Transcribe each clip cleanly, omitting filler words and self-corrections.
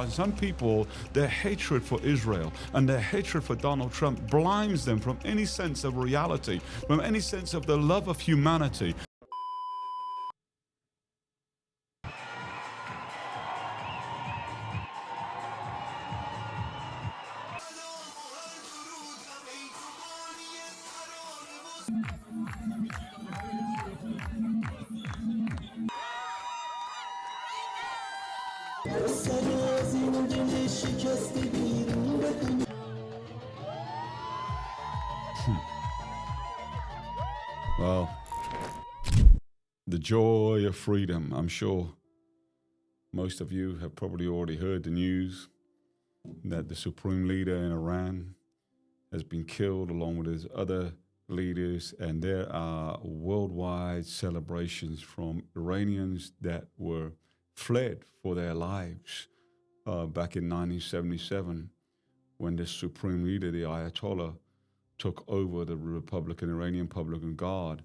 Some people, their hatred for Israel and their hatred for Donald Trump blinds them from any sense of reality, from any sense of the love of humanity. Well, the joy of freedom. I'm sure most of you have probably already heard the news that the supreme leader in Iran has been killed along with his other leaders, and there are worldwide celebrations from Iranians that were fled for their lives back in 1977 when the supreme leader, the Ayatollah, took over the Iranian Republican Guard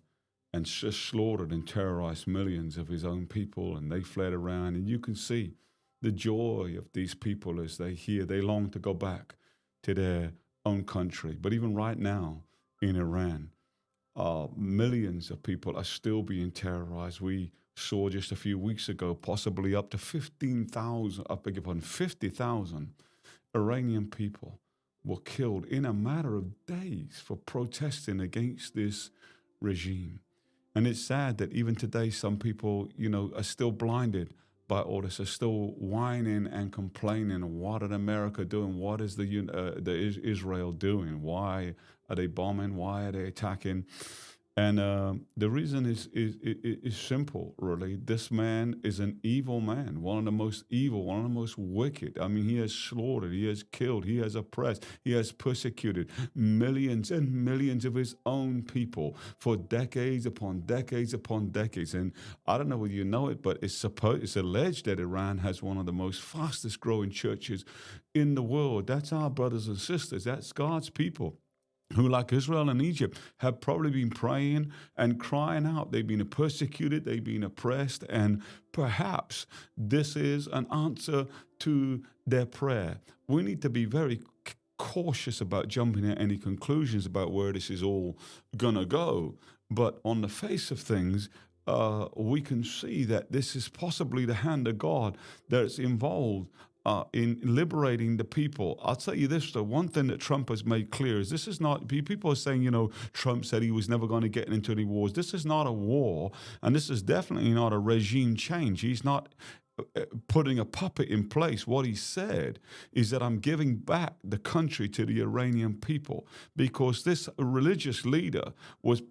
and just slaughtered and terrorized millions of his own people, and they fled around. And you can see the joy of these people as they long to go back to their own country. But even right now in Iran, millions of people are still being terrorized. We saw just a few weeks ago, possibly up to 50,000 Iranian people were killed in a matter of days for protesting against this regime. And it's sad that even today, some people, are still blinded by all this, are still whining and complaining. What is America doing? What is Israel doing? Why are they bombing? Why are they attacking? And the reason is simple, really. This man is an evil man, one of the most evil, one of the most wicked. I mean, he has slaughtered, he has killed, he has oppressed, he has persecuted millions and millions of his own people for decades upon decades upon decades. And I don't know whether you know it, but it's alleged that Iran has one of the most fastest growing churches in the world. That's our brothers and sisters. That's God's people, who, like Israel and Egypt, have probably been praying and crying out. They've been persecuted, they've been oppressed, and perhaps this is an answer to their prayer. We need to be very cautious about jumping at any conclusions about where this is all gonna go. But on the face of things, we can see that this is possibly the hand of God that's involved in liberating the people. I'll tell you this, the one thing that Trump has made clear is this is not, people are saying, Trump said he was never going to get into any wars. This is not a war, and this is definitely not a regime change. He's not putting a puppet in place. What he said is that I'm giving back the country to the Iranian people, because this religious leader was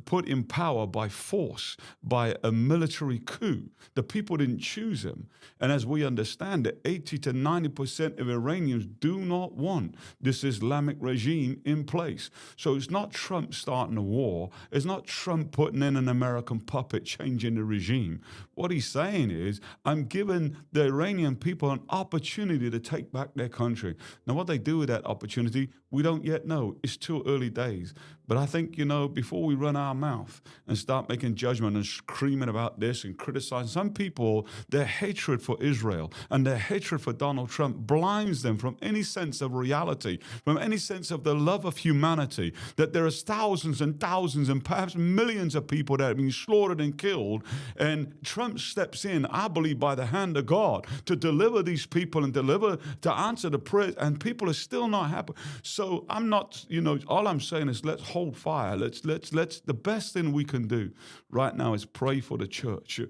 put in power by force, by a military coup. The people didn't choose him. And as we understand it, 80 to 90% of Iranians do not want this Islamic regime in place. So it's not Trump starting a war. It's not Trump putting in an American puppet changing the regime. What he's saying is, I'm giving the Iranian people an opportunity to take back their country. Now, what they do with that opportunity, we don't yet know. It's too early days. But I think, before we run our mouth and start making judgment and screaming about this and criticizing, some people, their hatred for Israel and their hatred for Donald Trump blinds them from any sense of reality, from any sense of the love of humanity, that there are thousands and thousands and perhaps millions of people that have been slaughtered and killed. And Trump steps in, I believe, by the hand of God to deliver these people and to answer the prayers, and people are still not happy. So I'm not, all I'm saying is let's hold fire. Let's the best thing we can do right now is pray for the church,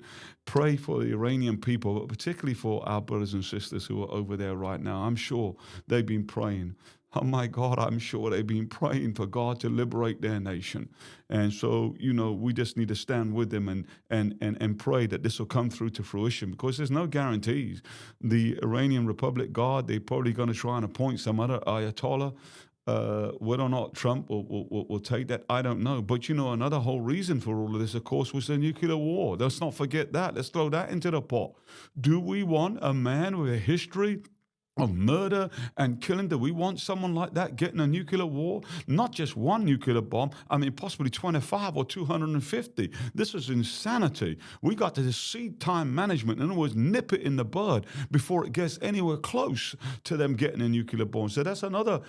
pray for the Iranian people, but particularly for our brothers and sisters who are over there right now. I'm sure they've been praying. Oh my God, I'm sure they've been praying for God to liberate their nation. And so, we just need to stand with them and pray that this will come through to fruition, because there's no guarantees. The Iranian Republic Guard, they're probably going to try and appoint some other Ayatollah. Whether or not Trump will take that, I don't know. But another whole reason for all of this, of course, was the nuclear war. Let's not forget that. Let's throw that into the pot. Do we want a man with a history of murder and killing? Do we want someone like that getting a nuclear war? Not just one nuclear bomb, I mean, possibly 25 or 250. This is insanity. We got to seed time management. In other words, nip it in the bud before it gets anywhere close to them getting a nuclear bomb. So that's another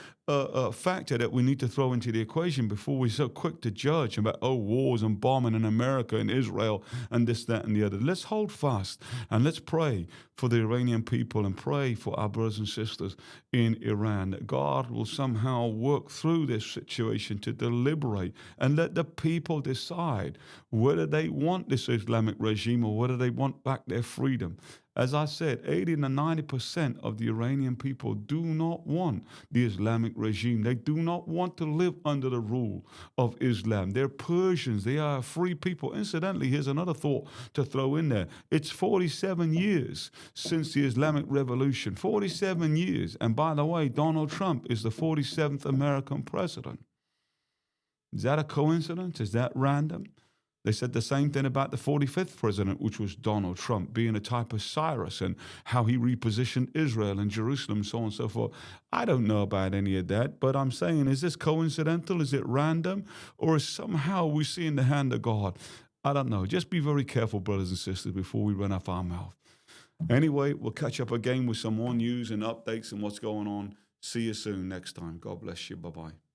factor that we need to throw into the equation before we're so quick to judge about, wars and bombing in America and Israel and this, that, and the other. Let's hold fast and let's pray for the Iranian people and pray for our brothers and sisters in Iran, that God will somehow work through this situation to deliberate and let the people decide whether they want this Islamic regime or whether they want back their freedom. As I said, 80 to 90% of the Iranian people do not want the Islamic regime. They do not want to live under the rule of Islam. They're Persians. They are a free people. Incidentally, here's another thought to throw in there. It's 47 years since the Islamic Revolution. 47 years. And by the way, Donald Trump is the 47th American president. Is that a coincidence? Is that random? They said the same thing about the 45th president, which was Donald Trump, being a type of Cyrus and how he repositioned Israel and Jerusalem, so on and so forth. I don't know about any of that, but I'm saying, is this coincidental? Is it random? Or is somehow we seeing the hand of God? I don't know. Just be very careful, brothers and sisters, before we run off our mouth. Anyway, we'll catch up again with some more news and updates and what's going on. See you soon next time. God bless you. Bye-bye.